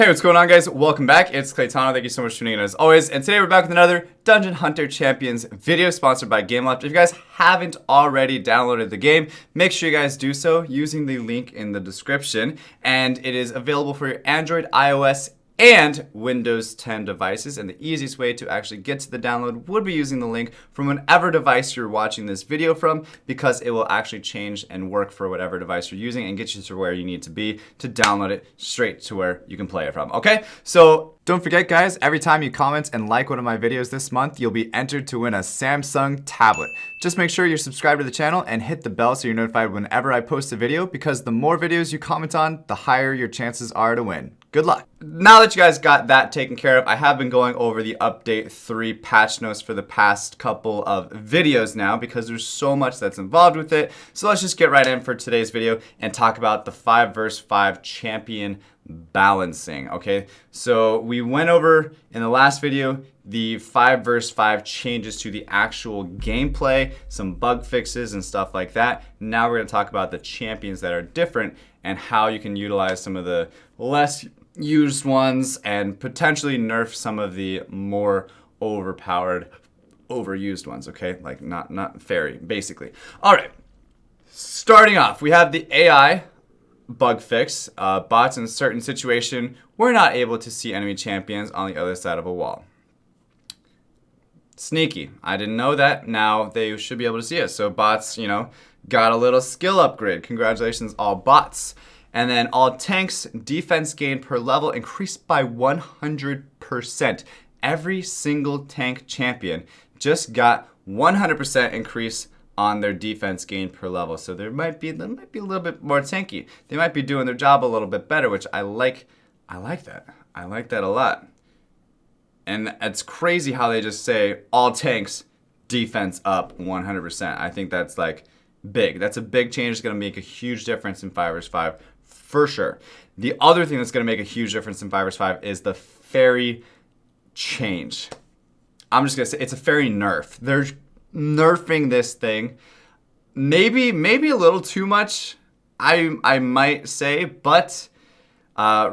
Hey, what's going on, guys? Welcome back. It's Claytano. Thank you so much for tuning in as always. And today we're back with another Dungeon Hunter Champions video sponsored by GameLoft. If you guys haven't already downloaded the game, make sure you guys do so using the link in the description. And it is available for your Android, iOS, and Windows 10 devices. And the easiest way to actually get to the download would be using the link from whatever device you're watching this video from, because it will actually change and work for whatever device you're using and get you to where you need to be to download it straight to where you can play it from. Okay, so don't forget, guys, every time you comment and like one of my videos this month, you'll be entered to win a Samsung tablet. Just make sure you're subscribed to the channel and hit the bell so you're notified whenever I post a video, because the more videos you comment on, the higher your chances are to win. Good luck. Now that you guys got that taken care of, I have been going over the Update 3 patch notes for the past couple of videos now because there's so much that's involved with it. So let's just get right in for today's video and talk about the 5 vs 5 champion balancing. Okay, so we went over in the last video the 5 vs 5 changes to the actual gameplay, some bug fixes and stuff like that. Now we're going to talk about the champions that are different and how you can utilize some of the less used ones and potentially nerf some of the more overpowered, overused ones. Okay, like not fairy, basically. All right, starting off, we have the AI bug fix. Bots in a certain situation were not able to see enemy champions on the other side of a wall. Sneaky. I didn't know that. Now they should be able to see us. So bots, you know, got a little skill upgrade. Congratulations, all bots. And then all tanks defense gain per level increased by 100%. Every single tank champion just got 100% increase on their defense gain per level. So they might be a little bit more tanky. They might be doing their job a little bit better, which I like that. I like that a lot. And it's crazy how they just say all tanks defense up 100%. I think that's like big. That's a big change. It's going to make a huge difference in 5 vs 5 for sure. The other thing that's going to make a huge difference in 5 vs 5 is the fairy change. I'm just going to say it's a fairy nerf. They're nerfing this thing. Maybe a little too much, I might say, but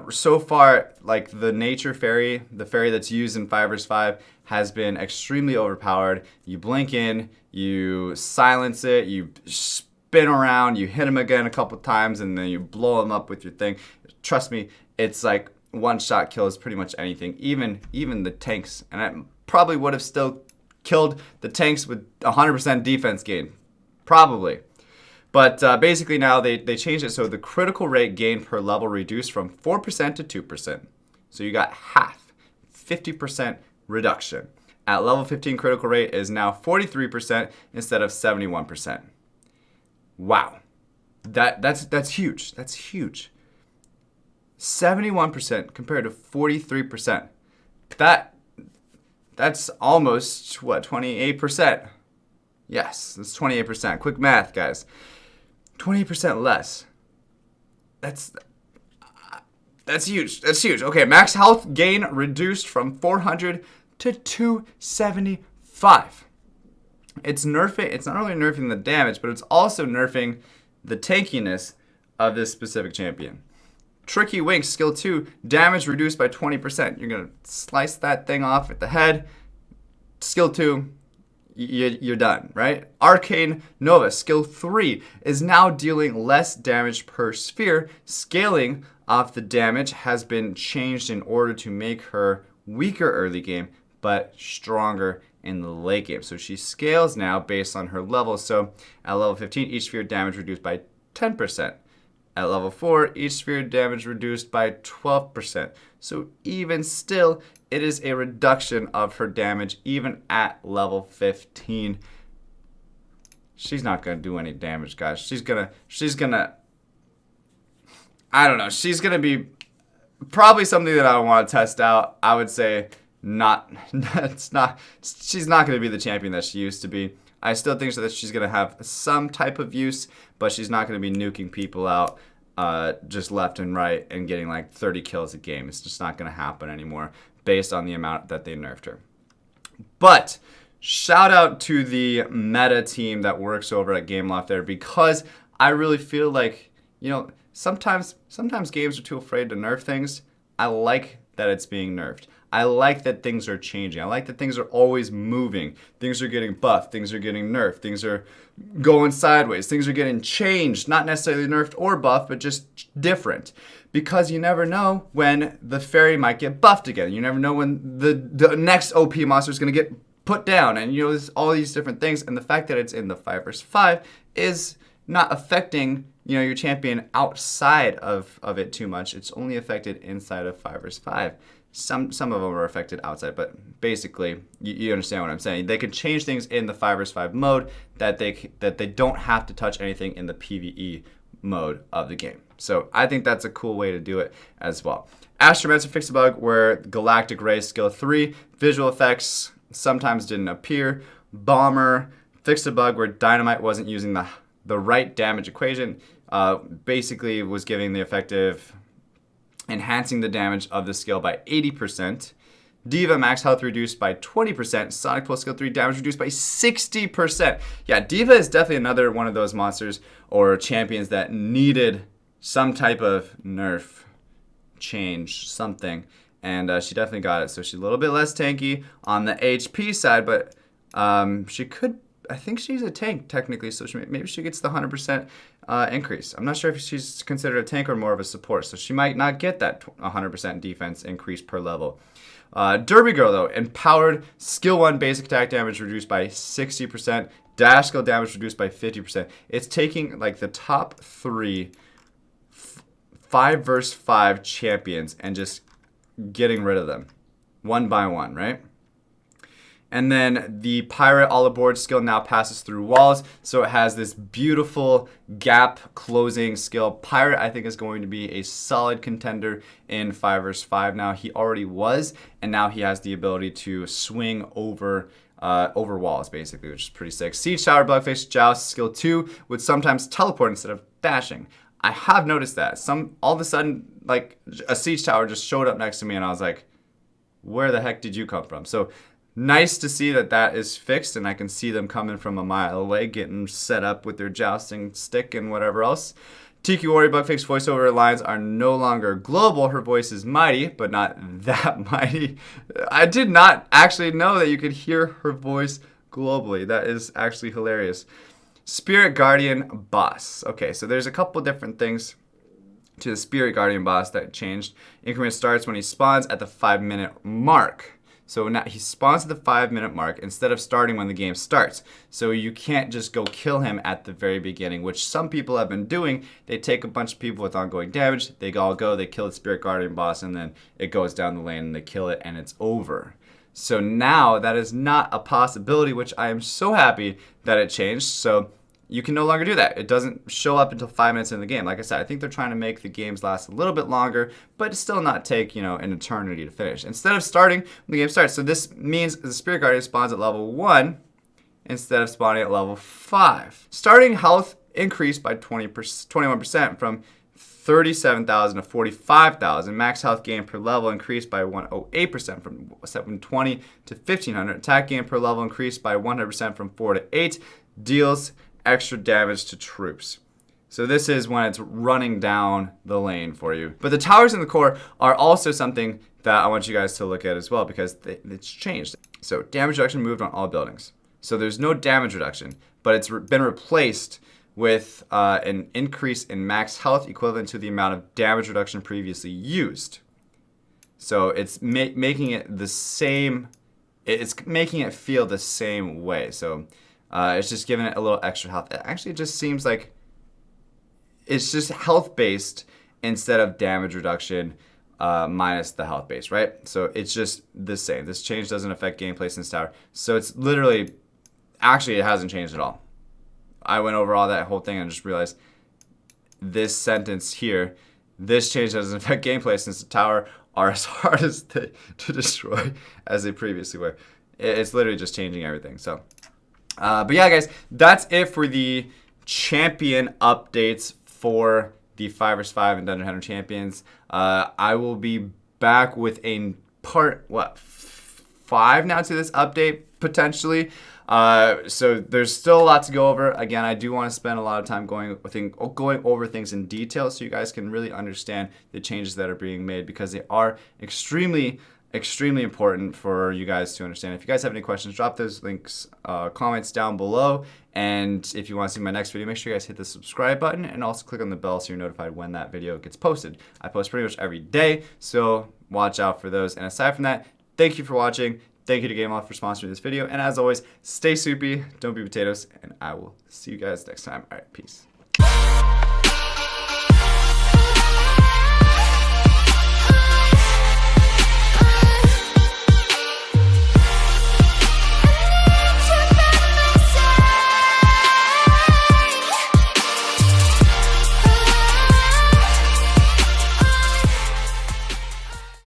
so far, like the nature fairy, the fairy that's used in 5 vs 5 has been extremely overpowered. You blink in, you silence it, you spin around, you hit him again a couple times, and then you blow him up with your thing. Trust me, it's like one-shot kills pretty much anything, even the tanks. And I probably would have still killed the tanks with 100% defense gain, probably. But basically now they changed it so the critical rate gain per level reduced from 4% to 2%. So you got half, 50% reduction. At level 15, critical rate is now 43% instead of 71%. Wow, that's huge. That's huge. 71% compared to 43%. That's almost what, 28%. Yes, that's 28%. Quick math, guys. 28% less. That's huge. That's huge. Okay, max health gain reduced from 400 to 275. It's nerfing. It's not only nerfing the damage, but it's also nerfing the tankiness of this specific champion. Tricky Wink, skill 2, damage reduced by 20%. You're gonna slice that thing off at the head. Skill 2, you're done, right? Arcane Nova, skill 3, is now dealing less damage per sphere. Scaling of the damage has been changed in order to make her weaker early game, but stronger in the late game. So she scales now based on her level. So at level 15, each sphere damage reduced by 10%. At level 4, each sphere damage reduced by 12%. So even still, it is a reduction of her damage even at level 15. She's not gonna do any damage, guys. She's gonna, I don't know. She's gonna be probably something that I want to test out. I would say she's not gonna be the champion that she used to be. I still think that she's going to have some type of use, but she's not going to be nuking people out just left and right and getting like 30 kills a game. It's just not going to happen anymore based on the amount that they nerfed her. But shout out to the meta team that works over at GameLoft there, because I really feel like, you know, sometimes games are too afraid to nerf things. I like that it's being nerfed. I like that things are changing. I like that things are always moving. Things are getting buffed. Things are getting nerfed. Things are going sideways. Things are getting changed. Not necessarily nerfed or buffed, but just different. Because you never know when the fairy might get buffed again. You never know when the next OP monster is going to get put down. And there's all these different things. And the fact that it's in the 5 versus 5 is not affecting your champion outside of it too much. It's only affected inside of 5 versus 5. Some of them are affected outside, but basically, you understand what I'm saying. They can change things in the 5 versus 5 mode that they don't have to touch anything in the PvE mode of the game. So I think that's a cool way to do it as well. Astromancer fixed a bug where Galactic Ray skill 3 visual effects sometimes didn't appear. Bomber fixed a bug where Dynamite wasn't using the right damage equation. Basically was giving the effective enhancing the damage of the skill by 80%. Diva max health reduced by 20%. Sonic Pulse skill 3 damage reduced by 60%. Yeah, Diva is definitely another one of those monsters or champions that needed some type of nerf, change, something. And she definitely got it. So she's a little bit less tanky on the HP side, but she could, I think she's a tank technically, so maybe she gets the 100% increase. I'm not sure if she's considered a tank or more of a support, so she might not get that 100% defense increase per level. Derby Girl, though, empowered skill 1 basic attack damage reduced by 60%, dash skill damage reduced by 50%. It's taking like the top 3 5 versus 5 champions and just getting rid of them one by one, right? And then the Pirate All Aboard skill now passes through walls. So it has this beautiful gap closing skill. Pirate, I think, is going to be a solid contender in 5 versus 5 now. He already was, and now he has the ability to swing over walls, basically, which is pretty sick. Siege Tower Bugface Joust skill 2 would sometimes teleport instead of dashing. I have noticed that. All of a sudden, like, a Siege Tower just showed up next to me, and I was like, where the heck did you come from? So nice to see that is fixed, and I can see them coming from a mile away, getting set up with their jousting stick and whatever else. Tiki Warrior Bugfix voiceover lines are no longer global. Her voice is mighty, but not that mighty. I did not actually know that you could hear her voice globally. That is actually hilarious. Spirit Guardian boss. Okay, so there's a couple different things to the Spirit Guardian boss that changed. Increment starts when he spawns at the 5-minute mark. So now he spawns at the 5-minute mark instead of starting when the game starts. So you can't just go kill him at the very beginning, which some people have been doing. They take a bunch of people with ongoing damage, they all go, they kill the Spirit Guardian boss, and then it goes down the lane and they kill it and it's over. So now that is not a possibility, which I am so happy that it changed. So you can no longer do that. It doesn't show up until 5 minutes in the game. Like I said, I think they're trying to make the games last a little bit longer, but still not take, an eternity to finish. Instead of starting when the game starts. So this means the Spirit Guardian spawns at level 1 instead of spawning at level 5. Starting health increased by 21% from 37,000 to 45,000. Max health gain per level increased by 108% from 720 to 1,500. Attack gain per level increased by 100% from 4 to 8. Deals extra damage to troops. So this is when it's running down the lane for you. But the towers in the core are also something that I want you guys to look at as well, because it's changed. So damage reduction moved on all buildings. So there's no damage reduction, but it's been replaced with an increase in max health equivalent to the amount of damage reduction previously used. So it's making it the same. It's making it feel the same way. So it's just giving it a little extra health. It actually just seems like it's just health based instead of damage reduction minus the health base, right? So it's just the same. This change doesn't affect gameplay since tower. So it's literally, actually it hasn't changed at all. I went over all that whole thing and just realized this sentence here, this change doesn't affect gameplay since the tower are as hard as to destroy as they previously were. It's literally just changing everything. So. But yeah, guys, that's it for the champion updates for the 5 vs 5 and Dungeon Hunter champions. I will be back with a part 5 now to this update potentially. So there's still a lot to go over. Again, I do want to spend a lot of time going over things in detail so you guys can really understand the changes that are being made, because they are extremely important for you guys to understand. If you guys have any questions, drop those links, comments down below. And if you want to see my next video, make sure you guys hit the subscribe button and also click on the bell so you're notified when that video gets posted. I post pretty much every day, so watch out for those. And aside from that, thank you for watching. Thank you to GameLoft for sponsoring this video. And as always, stay soupy, don't be potatoes, and I will see you guys next time. All right, peace.